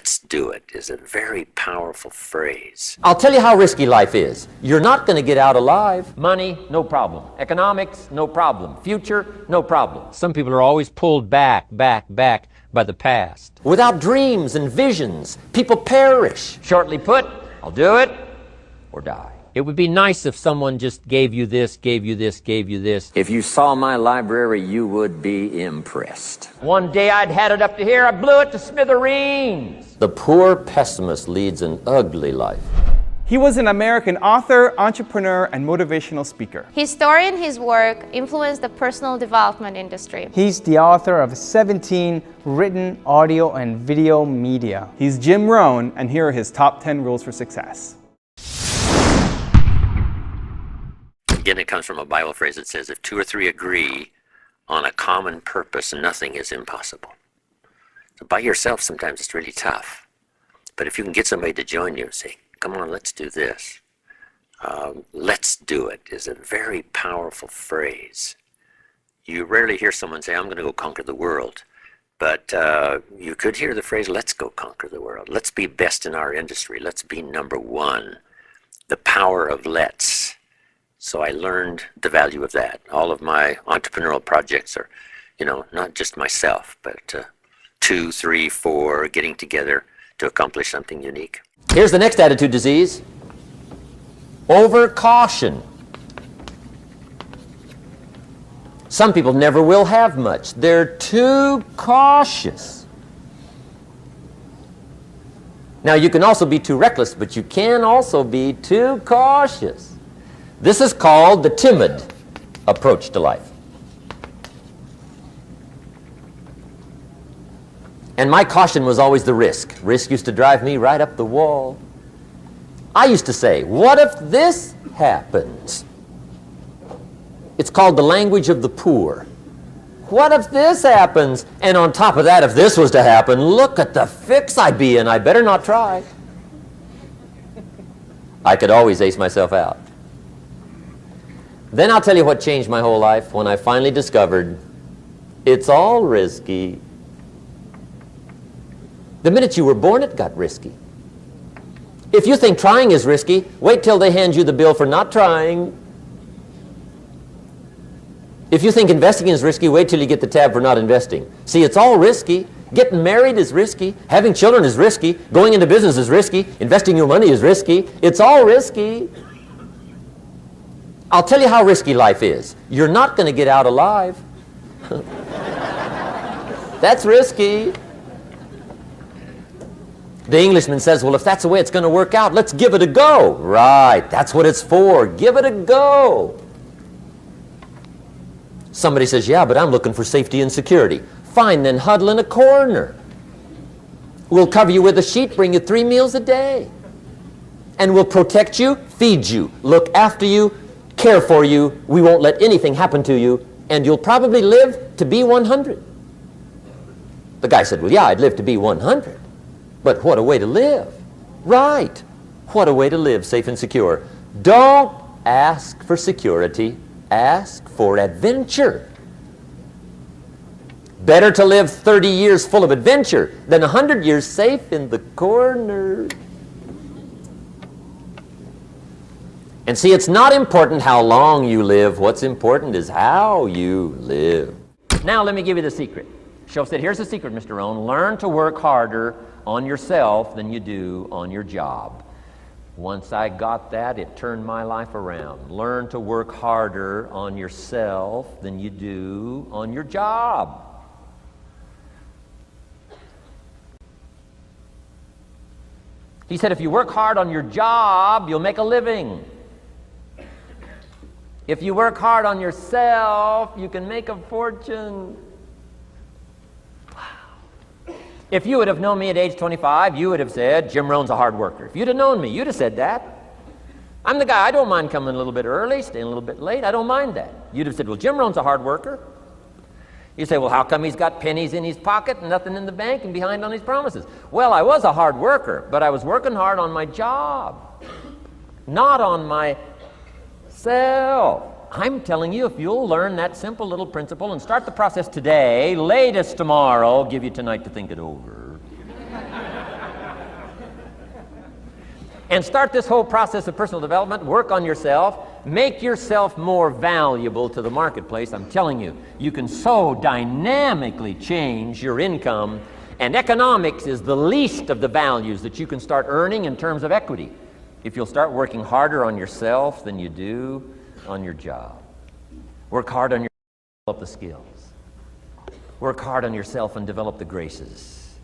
let's do it is a very powerful phrase. I'll tell you how risky life is. You're not going to get out alive. Money, no problem. Economics, no problem. Future, no problem. Some people are always pulled back by the past. Without dreams and visions, people perish. Shortly put, I'll do it or die. It would be nice if someone just gave you this, gave you this, gave you this. If you saw my library, you would be impressed. One day I'd had it up to here, I blew it to smithereens. The poor pessimist leads an ugly life. He was an American author, entrepreneur, and motivational speaker. His story and his work influenced the personal development industry. He's the author of 17 written audio and video media. He's Jim Rohn, and here are his top 10 rules for success. Again, it comes from a Bible phrase that says, if two or three agree on a common purpose, nothing is impossible. So by yourself, sometimes it's really tough. But if you can get somebody to join you and say, come on, let's do this. Let's do it is a very powerful phrase. You rarely hear someone say, I'm going to go conquer the world. But you could hear the phrase, let's go conquer the world. Let's be best in our industry. Let's be number one. The power of let's. So I learned the value of that. All of my entrepreneurial projects are, not just myself, but 2, 3, 4 getting together to accomplish something unique. Here's the next attitude disease. Over-caution. Some people never will have much. They're too cautious. Now, you can also be too reckless, but you can also be too cautious. This is called the timid approach to life. And my caution was always the risk. Risk used to drive me right up the wall. I used to say, what if this happens? It's called the language of the poor. What if this happens? And on top of that, if this was to happen, look at the fix I'd be in. I better not try. I could always ace myself out. Then I'll tell you what changed my whole life when I finally discovered it's all risky. The minute you were born, it got risky. If you think trying is risky, wait till they hand you the bill for not trying. If you think investing is risky, wait till you get the tab for not investing. See, it's all risky. Getting married is risky. Having children is risky. Going into business is risky. Investing your money is risky. It's all risky. I'll tell you how risky life is. You're not going to get out alive. That's risky. The Englishman says, well, if that's the way it's going to work out, let's give it a go. Right, that's what it's for. Give it a go. Somebody says, yeah, but I'm looking for safety and security. Fine, then huddle in a corner. We'll cover you with a sheet, bring you 3 meals a day. And we'll protect you, feed you, look after you, care for you. We won't let anything happen to you, and you'll probably live to be 100. The guy said, well, yeah, I'd live to be 100. But what a way to live. Right. What a way to live, safe and secure. Don't ask for security. Ask for adventure. Better to live 30 years full of adventure than 100 years safe in the corner. And see, it's not important how long you live. What's important is how you live. Now let me give you the secret. Shoaff said, here's the secret, Mr. Rohn. Learn to work harder on yourself than you do on your job. Once I got that, it turned my life around. Learn to work harder on yourself than you do on your job. He said, if you work hard on your job, you'll make a living. If you work hard on yourself, you can make a fortune. Wow. If you would have known me at age 25, you would have said, Jim Rohn's a hard worker. If you'd have known me, you'd have said that. I'm the guy, I don't mind coming a little bit early, staying a little bit late, I don't mind that. You'd have said, well, Jim Rohn's a hard worker. You say, well, how come he's got pennies in his pocket and nothing in the bank and behind on his promises? Well, I was a hard worker, but I was working hard on my job, not on myself. I'm telling you, if you'll learn that simple little principle and start the process today, latest tomorrow, I'll give you tonight to think it over. and start this whole process of personal development. Work on yourself. Make yourself more valuable to the marketplace. I'm telling you, you can so dynamically change your income, and economics is the least of the values that you can start earning in terms of equity if you'll start working harder on yourself than you do on your job. Work hard on yourself and develop the skills. Work hard on yourself and develop the graces.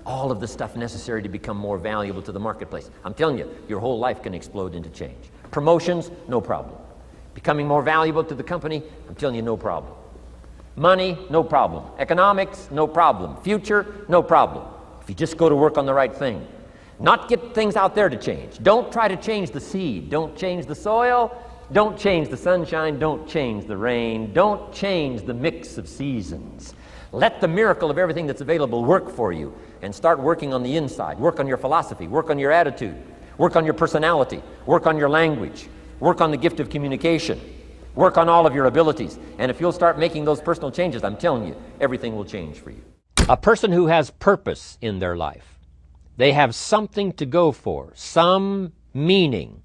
All of the stuff necessary to become more valuable to the marketplace. I'm telling you, your whole life can explode into change. Promotions, no problem. Becoming more valuable to the company, I'm telling you, no problem. Money, no problem. Economics, no problem. Future, no problem. If you just go to work on the right thing. Not get things out there to change. Don't try to change the seed. Don't change the soil. Don't change the sunshine. Don't change the rain. Don't change the mix of seasons. Let the miracle of everything that's available work for you, and start working on the inside. Work on your philosophy. Work on your attitude. Work on your personality. Work on your language. Work on the gift of communication. Work on all of your abilities. And if you'll start making those personal changes, I'm telling you, everything will change for you. A person who has purpose in their life, they have something to go for, some meaning.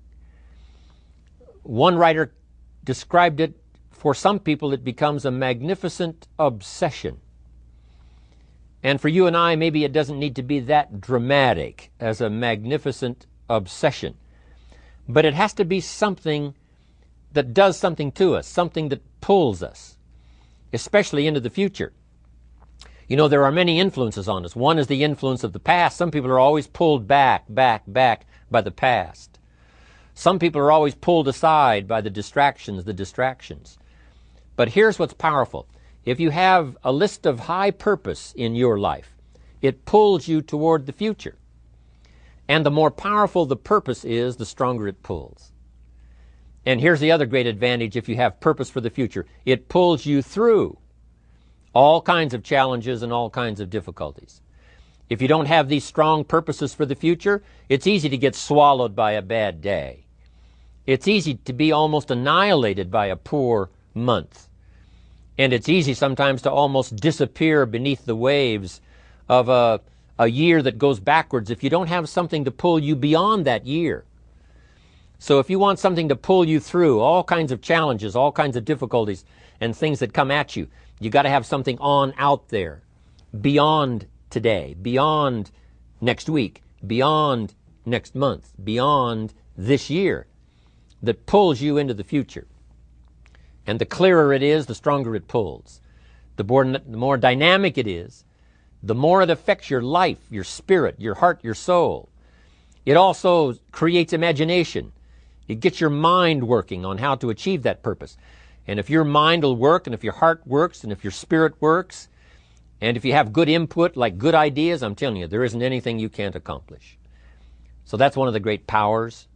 One writer described it, for some people it becomes a magnificent obsession. And for you and I, maybe it doesn't need to be that dramatic as a magnificent obsession. But it has to be something that does something to us, something that pulls us, especially into the future. You know, there are many influences on us. One is the influence of the past. Some people are always pulled back by the past. Some people are always pulled aside by the distractions. But here's what's powerful. If you have a list of high purpose in your life, it pulls you toward the future. And the more powerful the purpose is, the stronger it pulls. And here's the other great advantage if you have purpose for the future. It pulls you through all kinds of challenges and all kinds of difficulties. If you don't have these strong purposes for the future, it's easy to get swallowed by a bad day. It's easy to be almost annihilated by a poor month. And it's easy sometimes to almost disappear beneath the waves of a year that goes backwards if you don't have something to pull you beyond that year. So if you want something to pull you through all kinds of challenges, all kinds of difficulties and things that come at you, you got to have something on out there, beyond today, beyond next week, beyond next month, beyond this year, that pulls you into the future. And the clearer it is, the stronger it pulls. The more dynamic it is, the more it affects your life, your spirit, your heart, your soul. It also creates imagination. It gets your mind working on how to achieve that purpose. And if your mind will work, and if your heart works, and if your spirit works, and if you have good input, like good ideas, I'm telling you, there isn't anything you can't accomplish. So that's one of the great powers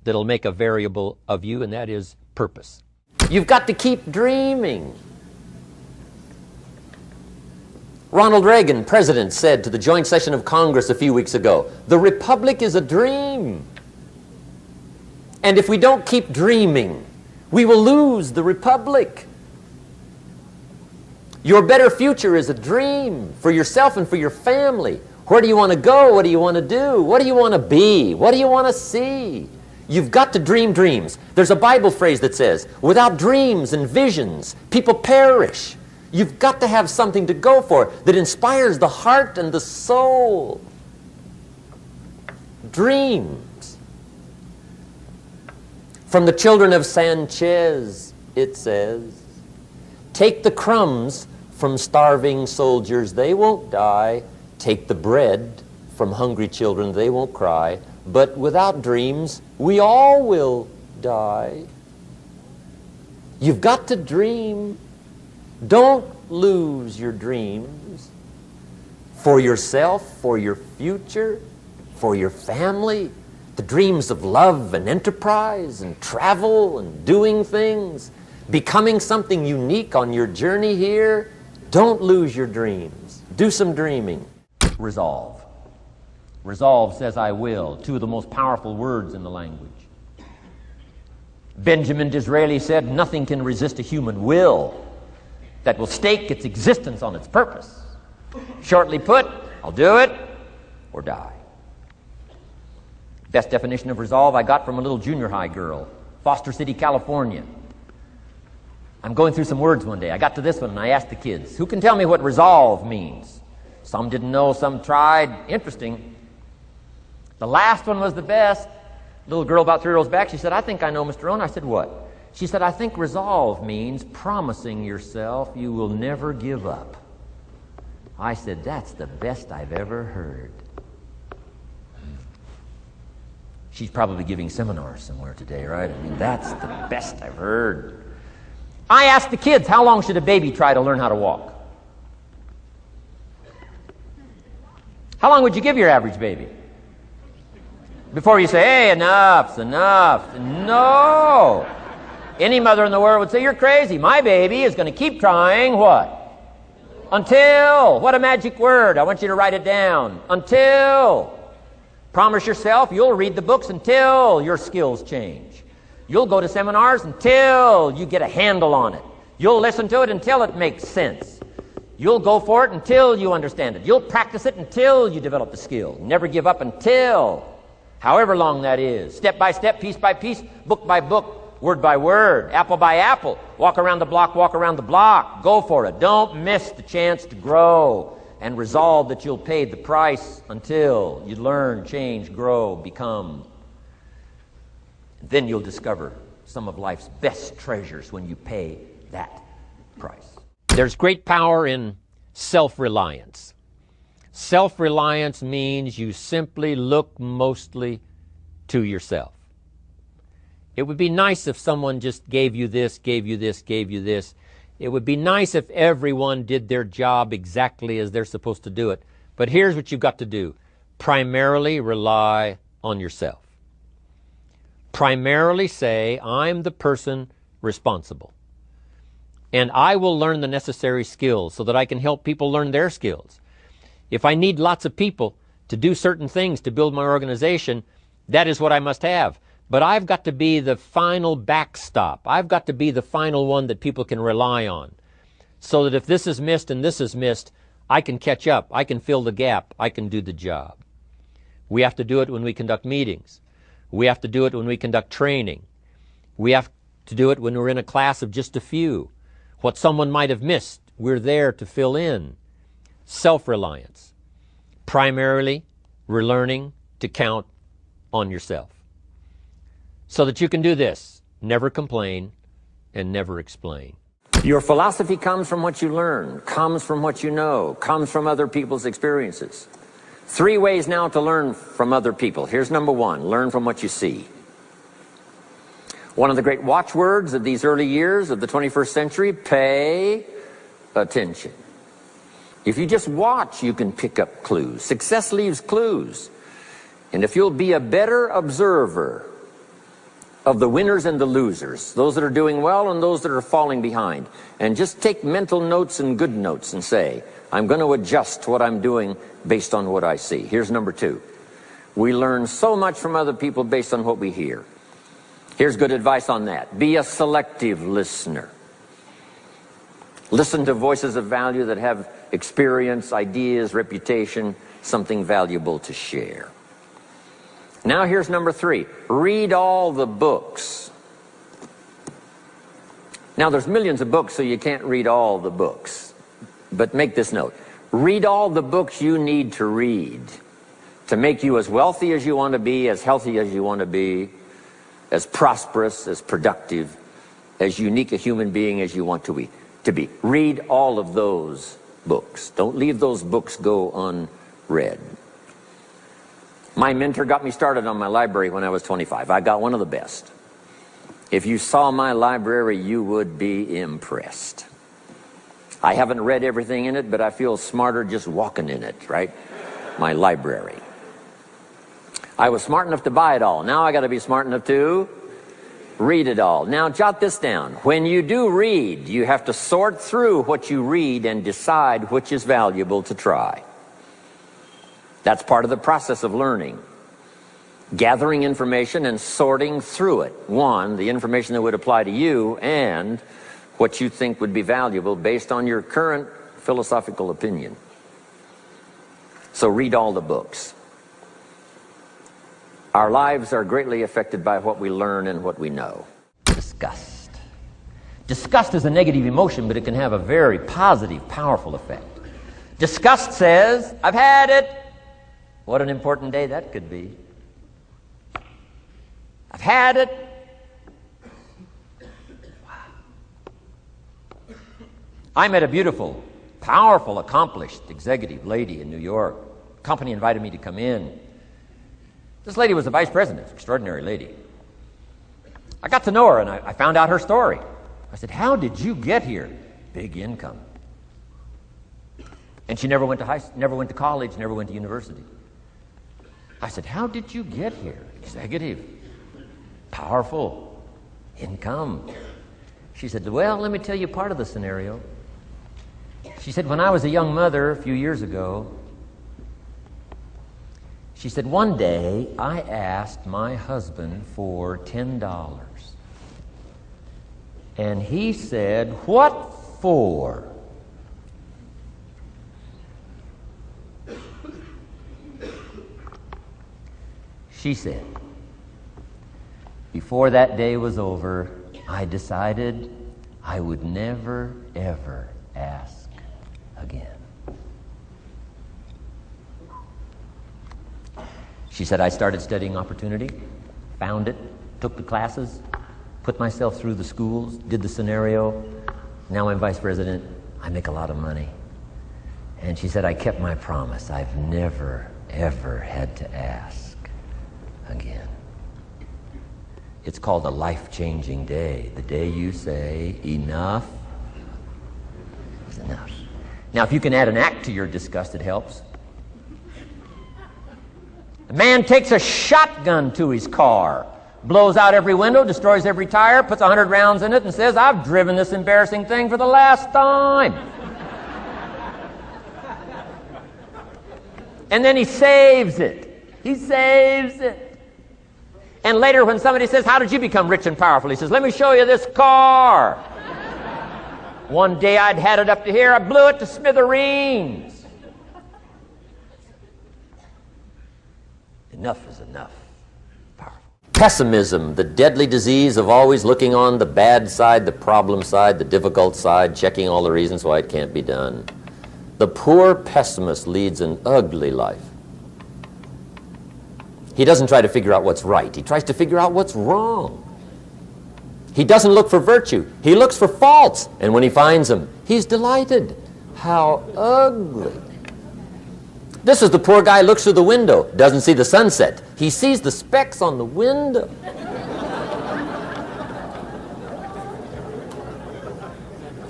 that'll make a variable of you, and that is purpose. You've got to keep dreaming. Ronald Reagan, president, said to the joint session of Congress a few weeks ago, "The Republic is a dream. And if we don't keep dreaming, we will lose the Republic." Your better future is a dream for yourself and for your family. Where do you want to go? What do you want to do? What do you want to be? What do you want to see? You've got to dream dreams. There's a Bible phrase that says, without dreams and visions, people perish. You've got to have something to go for that inspires the heart and the soul. Dreams. From the children of Sanchez, it says, take the crumbs from starving soldiers, they won't die. Take the bread from hungry children, they won't cry. But without dreams, we all will die. You've got to dream. Don't lose your dreams for yourself, for your future, for your family. The dreams of love and enterprise and travel and doing things, becoming something unique on your journey here. Don't lose your dreams. Do some dreaming. Resolve. Resolve says, I will. Two of the most powerful words in the language. Benjamin Disraeli said, nothing can resist a human will that will stake its existence on its purpose. Shortly put, I'll do it or die. Best definition of resolve I got from a little junior high girl, Foster City, California. I'm going through some words one day. I got to this one and I asked the kids, who can tell me what resolve means? Some didn't know, some tried. Interesting. The last one was the best. Little girl about 3 rows back, she said, I think I know, Mr. Rohn. I said, what? She said, I think resolve means promising yourself you will never give up. I said, that's the best I've ever heard. She's probably giving seminars somewhere today, right? I mean, that's the best I've heard. I asked the kids, how long should a baby try to learn how to walk? How long would you give your average baby? Before you say, hey, enough's enough. No. Any mother in the world would say, you're crazy. My baby is going to keep trying what? Until. What a magic word. I want you to write it down. Until. Promise yourself you'll read the books until your skills change. You'll go to seminars until you get a handle on it. You'll listen to it until it makes sense. You'll go for it until you understand it. You'll practice it until you develop the skill. Never give up until, however long that is. Step by step, piece by piece, book by book, word by word, apple by apple. Walk around the block, walk around the block. Go for it. Don't miss the chance to grow. And resolve that you'll pay the price until you learn, change, grow, become. Then you'll discover some of life's best treasures when you pay that price. There's great power in self-reliance. Self-reliance means you simply look mostly to yourself. It would be nice if someone just gave you this, gave you this, gave you this. It would be nice if everyone did their job exactly as they're supposed to do it. But here's what you've got to do. Primarily rely on yourself. Primarily say, I'm the person responsible. And I will learn the necessary skills so that I can help people learn their skills. If I need lots of people to do certain things to build my organization, that is what I must have. But I've got to be the final backstop. I've got to be the final one that people can rely on. So that if this is missed and this is missed, I can catch up. I can fill the gap. I can do the job. We have to do it when we conduct meetings. We have to do it when we conduct training. We have to do it when we're in a class of just a few. What someone might have missed, we're there to fill in. Self-reliance. Primarily, we're learning to count on yourself. So that you can do this, never complain and never explain. Your philosophy comes from what you learn, comes from what you know, comes from other people's experiences. 3 ways now to learn from other people. Here's number 1, learn from what you see. One of the great watchwords of these early years of the 21st century, pay attention. If you just watch, you can pick up clues. Success leaves clues. And if you'll be a better observer of the winners and the losers, those that are doing well and those that are falling behind, and just take mental notes and good notes and say, I'm going to adjust what I'm doing based on what I see. Here's number 2. We learn so much from other people based on what we hear. Here's good advice on that. Be a selective listener. Listen to voices of value that have experience, ideas, reputation, something valuable to share. Now here's number 3. Read all the books. Now there's millions of books, so you can't read all the books. But make this note. Read all the books you need to read to make you as wealthy as you want to be, as healthy as you want to be, as prosperous, as productive, as unique a human being as you want to be. Read all of those books. Don't leave those books go unread. My mentor got me started on my library when I was 25. I got one of the best. If you saw my library, you would be impressed. I haven't read everything in it, but I feel smarter just walking in it, right? My library. I was smart enough to buy it all. Now I got to be smart enough to read it all. Now jot this down. When you do read, you have to sort through what you read and decide which is valuable to try. That's part of the process of learning. Gathering information and sorting through it. 1, the information that would apply to you, and what you think would be valuable based on your current philosophical opinion. So read all the books. Our lives are greatly affected by what we learn and what we know. Disgust. Disgust is a negative emotion, but it can have a very positive, powerful effect. Disgust says, I've had it. What an important day that could be. I've had it. Wow. I met a beautiful, powerful, accomplished executive lady in New York. The company invited me to come in. This lady was the vice president, extraordinary lady. I got to know her and I found out her story. I said, how did you get here? Big income. And she never went to college, never went to university. I said, how did you get here? Executive, powerful, income. She said, well, let me tell you part of the scenario. She said, when I was a young mother a few years ago, she said, one day I asked my husband for $10. And he said, what for? She said, before that day was over, I decided I would never, ever ask again. She said, I started studying opportunity, found it, took the classes, put myself through the schools, did the scenario. Now I'm vice president. I make a lot of money. And she said, I kept my promise. I've never, ever had to ask again. It's called a life-changing day. The day you say, enough is enough. Now, if you can add an act to your disgust, it helps. A man takes a shotgun to his car, blows out every window, destroys every tire, puts 100 rounds in it, and says, I've driven this embarrassing thing for the last time. And then he saves it. He saves it. And later when somebody says, how did you become rich and powerful? He says, let me show you this car. One day I'd had it up to here, I blew it to smithereens. Enough is enough. Powerful. Pessimism, the deadly disease of always looking on the bad side, the problem side, the difficult side, checking all the reasons why it can't be done. The poor pessimist leads an ugly life. He doesn't try to figure out what's right. He tries to figure out what's wrong. He doesn't look for virtue. He looks for faults. And when he finds them, he's delighted. How ugly. This is the poor guy who looks through the window, doesn't see the sunset. He sees the specks on the window.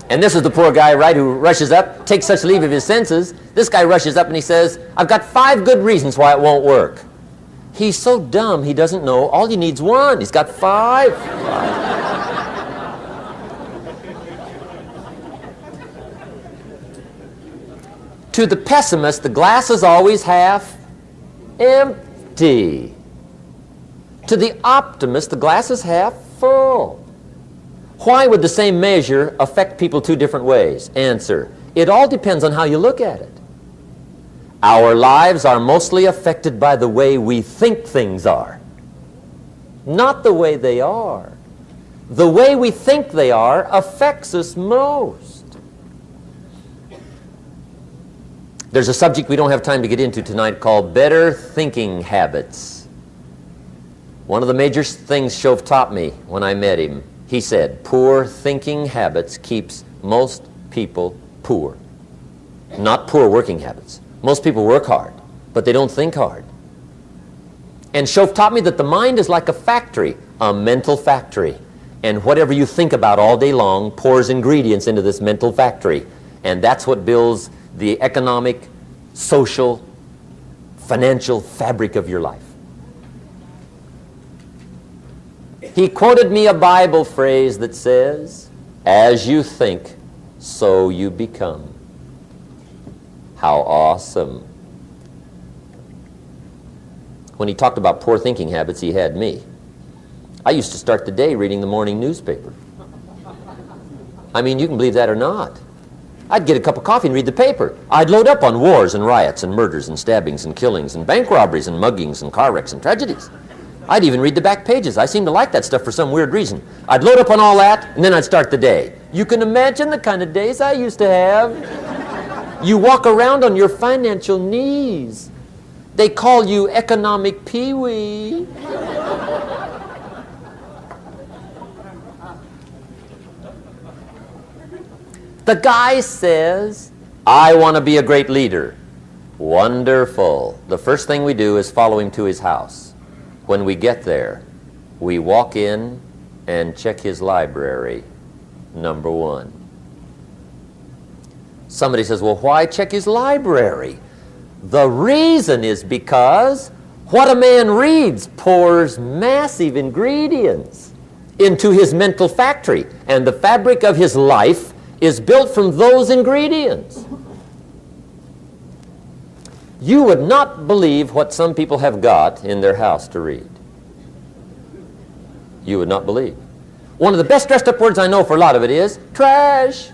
And this is the poor guy, right, who rushes up, takes such leave of his senses. This guy rushes up and he says, I've got 5 good reasons why it won't work. He's so dumb he doesn't know all he needs 1. He's got 5. To the pessimist, the glass is always half empty. To the optimist, the glass is half full. Why would the same measure affect people 2 different ways? Answer, it all depends on how you look at it. Our lives are mostly affected by the way we think things are, not the way they are. The way we think they are affects us most. There's a subject we don't have time to get into tonight called better thinking habits. One of the major things Shove taught me when I met him, he said, poor thinking habits keeps most people poor. Not poor working habits. Most people work hard, but they don't think hard. And Shove taught me that the mind is like a factory, a mental factory. And whatever you think about all day long pours ingredients into this mental factory. And that's what builds the economic, social, financial fabric of your life. He quoted me a Bible phrase that says, as you think, so you become. How awesome. When he talked about poor thinking habits, he had me. I used to start the day reading the morning newspaper. I mean, you can believe that or not. I'd get a cup of coffee and read the paper. I'd load up on wars and riots and murders and stabbings and killings and bank robberies and muggings and car wrecks and tragedies. I'd even read the back pages. I seem to like that stuff for some weird reason. I'd load up on all that, and then I'd start the day. You can imagine the kind of days I used to have. You walk around on your financial knees. They call you economic peewee. The guy says, I want to be a great leader. Wonderful. The first thing we do is follow him to his house. When we get there, we walk in and check his library, number one. Somebody says, well, why check his library? The reason is because what a man reads pours massive ingredients into his mental factory, and the fabric of his life is built from those ingredients. You would not believe what some people have got in their house to read. You would not believe. One of the best dressed up words I know for a lot of it is trash.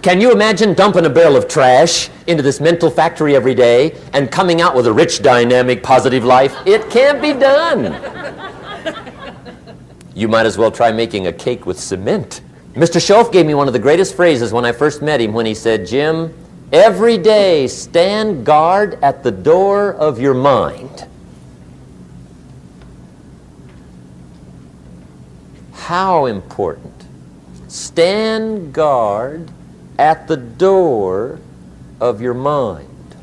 Can you imagine dumping a barrel of trash into this mental factory every day and coming out with a rich, dynamic, positive life? It can't be done. You might as well try making a cake with cement. Mr. Shoaff gave me one of the greatest phrases when I first met him when he said, Jim, every day stand guard at the door of your mind. How important. Stand guard at the door of your mind.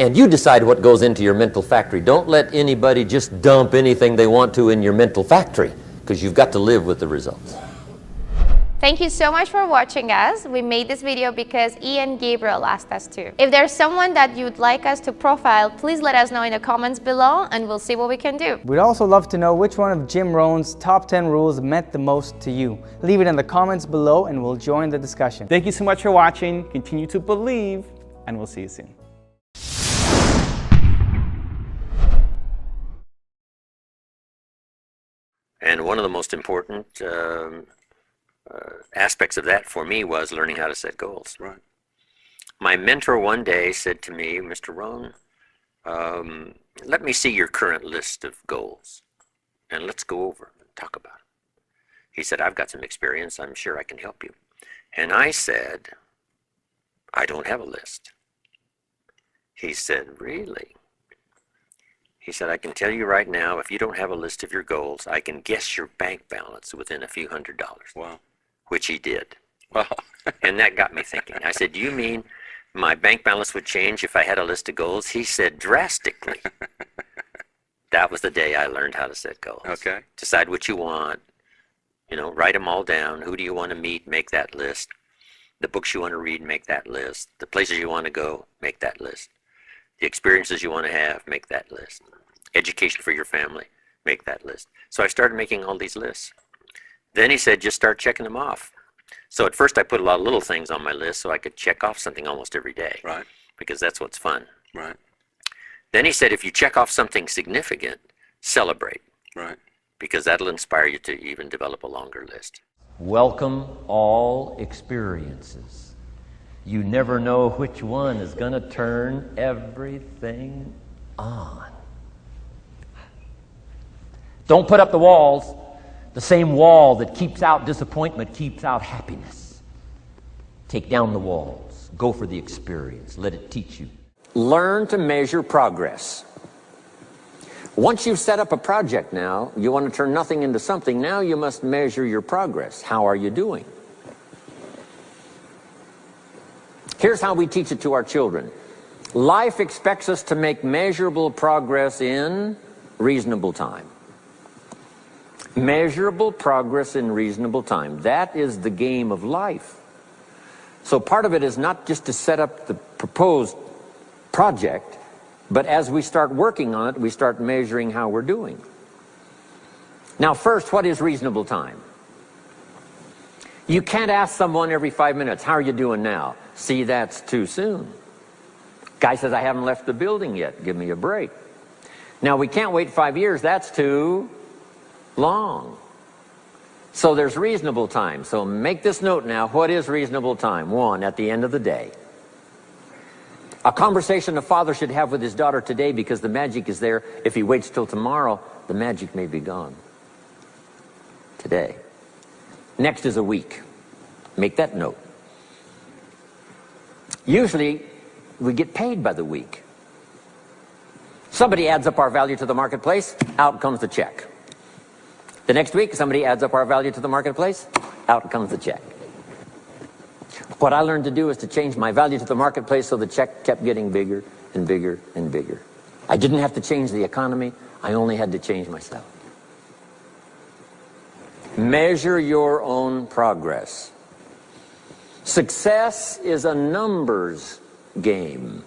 And you decide what goes into your mental factory. Don't let anybody just dump anything they want to in your mental factory, because you've got to live with the results. Thank you so much for watching us. We made this video because Ian Gabriel asked us to. If there's someone that you'd like us to profile, please let us know in the comments below and we'll see what we can do. We'd also love to know which one of Jim Rohn's top 10 rules meant the most to you. Leave it in the comments below and we'll join the discussion. Thank you so much for watching. Continue to believe, and we'll see you soon. And one of the most important aspects of that for me was learning how to set goals. Right. My mentor one day said to me, Mr. Rohn, let me see your current list of goals and let's go over and talk about it. He said, I've got some experience. I'm sure I can help you. And I said, I don't have a list. He said, really? He said, I can tell you right now, if you don't have a list of your goals, I can guess your bank balance within a few $100s. Wow. Which he did. Wow. And that got me thinking. I said, do you mean my bank balance would change if I had a list of goals? He said, drastically. That was the day I learned how to set goals. Okay. Decide what you want. You know, write them all down. Who do you want to meet? Make that list. The books you want to read, make that list. The places you want to go, make that list. The experiences you want to have, make that list. Education for your family, make that list. So I started making all these lists. Then he said, just start checking them off. So at first I put a lot of little things on my list so I could check off something almost every day. Right. Because that's what's fun. Right. Then he said, if you check off something significant, celebrate. Right. Because that'll inspire you to even develop a longer list. Welcome all experiences. You never know which one is going to turn everything on. Don't put up the walls. The same wall that keeps out disappointment keeps out happiness. Take down the walls. Go for the experience. Let it teach you. Learn to measure progress. Once you've set up a project now, you want to turn nothing into something, now you must measure your progress. How are you doing? Here's how we teach it to our children. Life expects us to make measurable progress in reasonable time. Measurable progress in reasonable time. That is the game of life. So part of it is not just to set up the proposed project, but as we start working on it, we start measuring how we're doing. Now first, what is reasonable time? You can't ask someone every 5 minutes, how are you doing now? See, that's too soon. Guy says, I haven't left the building yet. Give me a break. Now we can't wait 5 years. That's too long. So there's reasonable time. So make this note now. What is reasonable time? 1, at the end of the day. A conversation a father should have with his daughter today, because the magic is there. If he waits till tomorrow, the magic may be gone today. Next is a week. Make that note. Usually, we get paid by the week. Somebody adds up our value to the marketplace, out comes the check. The next week, somebody adds up our value to the marketplace, out comes the check. What I learned to do is to change my value to the marketplace so the check kept getting bigger and bigger and bigger. I didn't have to change the economy, I only had to change myself. Measure your own progress. Success is a numbers game.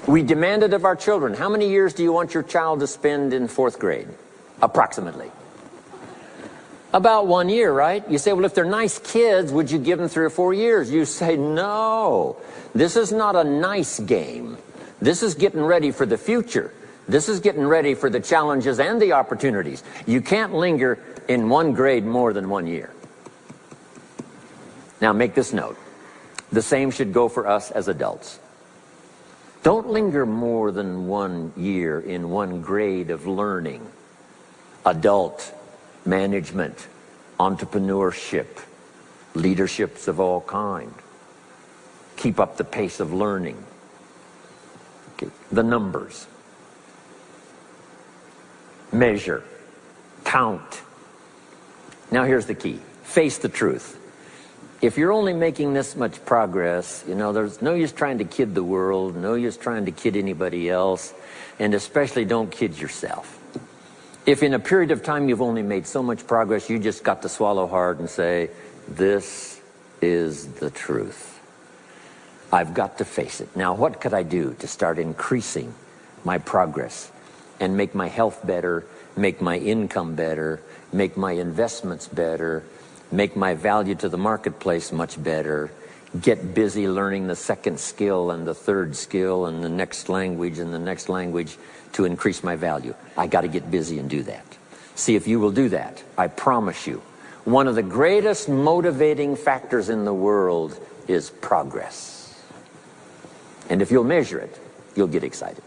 We demanded of our children, how many years do you want your child to spend in 4th grade? Approximately. About 1 year, right? You say, well, if they're nice kids, would you give them 3 or 4 years? You say, no. This is not a nice game. This is getting ready for the future. This is getting ready for the challenges and the opportunities. You can't linger in 1 grade more than 1 year. Now make this note. The same should go for us as adults. Don't linger more than 1 year in 1 grade of learning. Adult management, entrepreneurship, leaderships of all kind. Keep up the pace of learning. Okay. The numbers. Measure. Count. Now here's the key. Face the truth. If you're only making this much progress, you know, there's no use trying to kid the world, no use trying to kid anybody else, and especially don't kid yourself. If in a period of time you've only made so much progress, you just got to swallow hard and say, this is the truth. I've got to face it. Now, what could I do to start increasing my progress and make my health better, make my income better, make my investments better, make my value to the marketplace much better, get busy learning the 2nd skill and the 3rd skill and the next language and the next language to increase my value? I got to get busy and do that. See if you will do that. I promise you, one of the greatest motivating factors in the world is progress. And if you'll measure it, you'll get excited.